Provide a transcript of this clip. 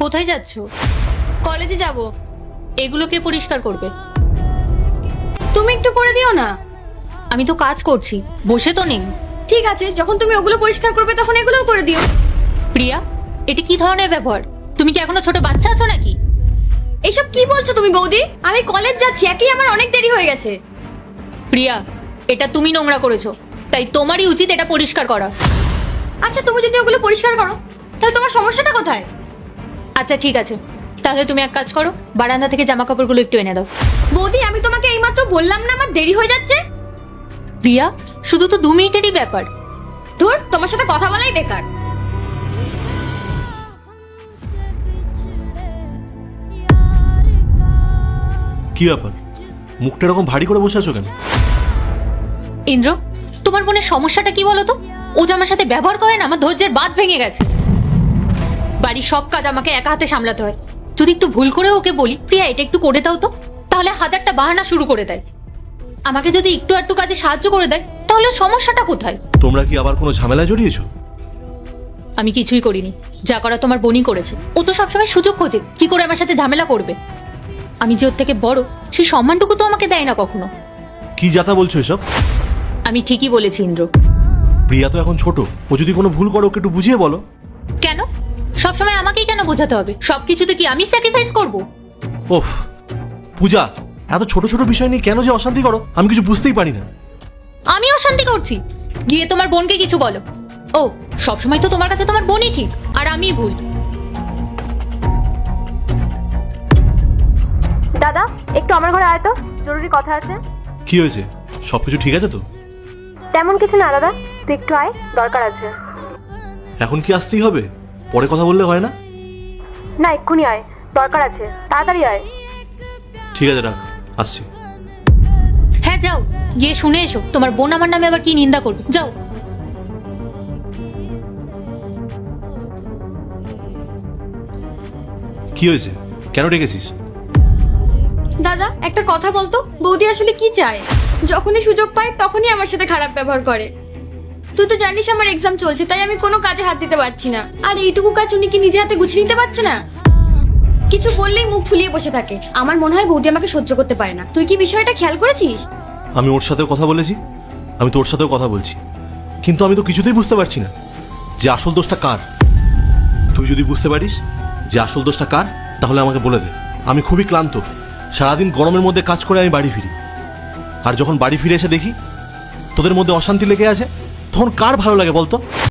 কোথায় যাচ্ছ? কলেজে যাব। এগুলো কে পরিষ্কার করবে? তুমি একটু করে দিও না। আমি তো কাজ করছি, বসে তো নেই। ঠিক আছে, যখন তুমি ওগুলো পরিষ্কার করবে তখন এগুলোও করে দিও। প্রিয়া, এটা কি ধরনের ব্যবহার? তুমি কি এখনো ছোট বাচ্চা আছো নাকি? এইসব কি বলছো তুমি বৌদি? আমি কলেজ যাচ্ছি, একই আমার অনেক দেরি হয়ে গেছে। প্রিয়া, এটা তুমি নোংরা করেছো, তাই তোমারই উচিত এটা পরিষ্কার করা। আচ্ছা, তুমি যদি ওগুলো পরিষ্কার করো তাহলে তোমার সমস্যাটা কোথায়? আচ্ছা ঠিক আছে, তাহলে তুমি এক কাজ করো, বারান্দা থেকে জামা কাপড়গুলো একটু এনে দাও। বৌদি, আমি তোমাকে এইমাত্র বললাম না আমার দেরি হয়ে যাচ্ছে। প্রিয়া, শুধু তো 2 মিনিটেরই ব্যাপার। ধুর, তোমার সাথে কথা বলাই বেকার। কি ব্যাপার, মুখটা এরকম ভারী করে বসে আছো কেন? ইন্দ্র, তোমার বোনের সমস্যাটা কি বলো তো? ও যে আমার সাথে ব্যবহার করে না, আমার ধৈর্যের বাঁধ ভেঙে গেছে। বাড়ির সব কাজ আমাকে একা হাতে সামলাতে হয়। যদি একটু ভুল করে ওকে বলি, প্রিয়া এটা একটু করে দাও তো, তাহলে 1000টা বাহানা শুরু করে দেয়। আমাকে যদি একটু একটু কাজে সাহায্য করে দেয়, তাহলে সমস্যাটা কোথায়? তোমরা কি আবার কোনো ঝামেলায় জড়িয়েছো? আমি কিছুই করিনি, যা করা তোমার বোনই করেছে। ও তো সবসময় সুযোগ খোঁজে কি করে আমার সাথে ঝামেলা করবে। আমি যে ওর থেকে বড়, সেই সম্মানটুকু তো আমাকে দেয় না কখনো। কি যাতা বলছো এসব? আমি ঠিকই বলেছি ইন্দ্র। প্রিয়া তো এখন ছোট, ও যদি কোনো ভুল করো ওকে একটু বুঝিয়ে বলো। কেন সবসময় আমাকেই কেন বোঝাতে হবে? সবকিছুতে কি আমি স্যাক্রিফাইস করব? ওফ পূজা, এত ছোট ছোট বিষয় নিয়ে কেন যে অশান্তি করো আমি কিছু বুঝতেই পারি না। আমি অশান্তি করছি? গিয়ে তোমার বোনকে কিছু বলো। ও, সবসময় তো তোমার কাছে তোমার বোনই ঠিক আর আমিই ভুল। দাদা, একটু আমার ঘরে আয় তো, জরুরি কথা আছে। কি হয়েছে, সবকিছু ঠিক আছে তো? তেমন কিছু না দাদা, তুই একটু আয়, দরকার আছে। এখন কি আসতেই হবে? পরে কথা বললে হয় না? না, এক্ষুনি আয়, দরকার আছে, তাড়াতাড়ি আয়। ঠিক আছে, রাখ, আসছি। হ্যাঁ যাও, গিয়ে শুনে এসো তোমার বোন আমার নামে আবার কি নিন্দা করবে। যাও। কি হয়েছে, কেন ডেকেছিস? দাদা, একটা কথা বলতো, বৌদি আসলে কি চায়? যখনই সুযোগ পায় তখনই আমার সাথে খারাপ ব্যবহার করে। তুই তো জানিস আমার এক্সাম চলছে, তাই আমি কোনো কাজে হাত দিতে পারছি না। আর এইটুকু কাজ উনি কি নিজে হাতে গুছিয়ে নিতে পারছে না? কিছু বললেই মুখ ফুলিয়ে বসে থাকে। আমার মনে হয় বৌদি আমাকে সহ্য করতে পারে না। তুই কি বিষয়টা খেয়াল করেছিস? আমি ওর সাথেও কথা বলেছি, আমি তোর সাথেও কথা বলছি, কিন্তু আমি তো কিছুতেই বুঝতে পারছি না যে আসল দোষটা কার। তুই যদি বুঝতে পারিস যে আসল দোষটা কার, তাহলে আমাকে বলে দে। আমি খুবই ক্লান্ত, সারাদিন গরমের মধ্যে কাজ করে আমি বাড়ি ফিরি, আর যখন বাড়ি ফিরে এসে দেখি তোদের মধ্যে অশান্তি লেগে আছে, তখন কার ভালো লাগে বলতো?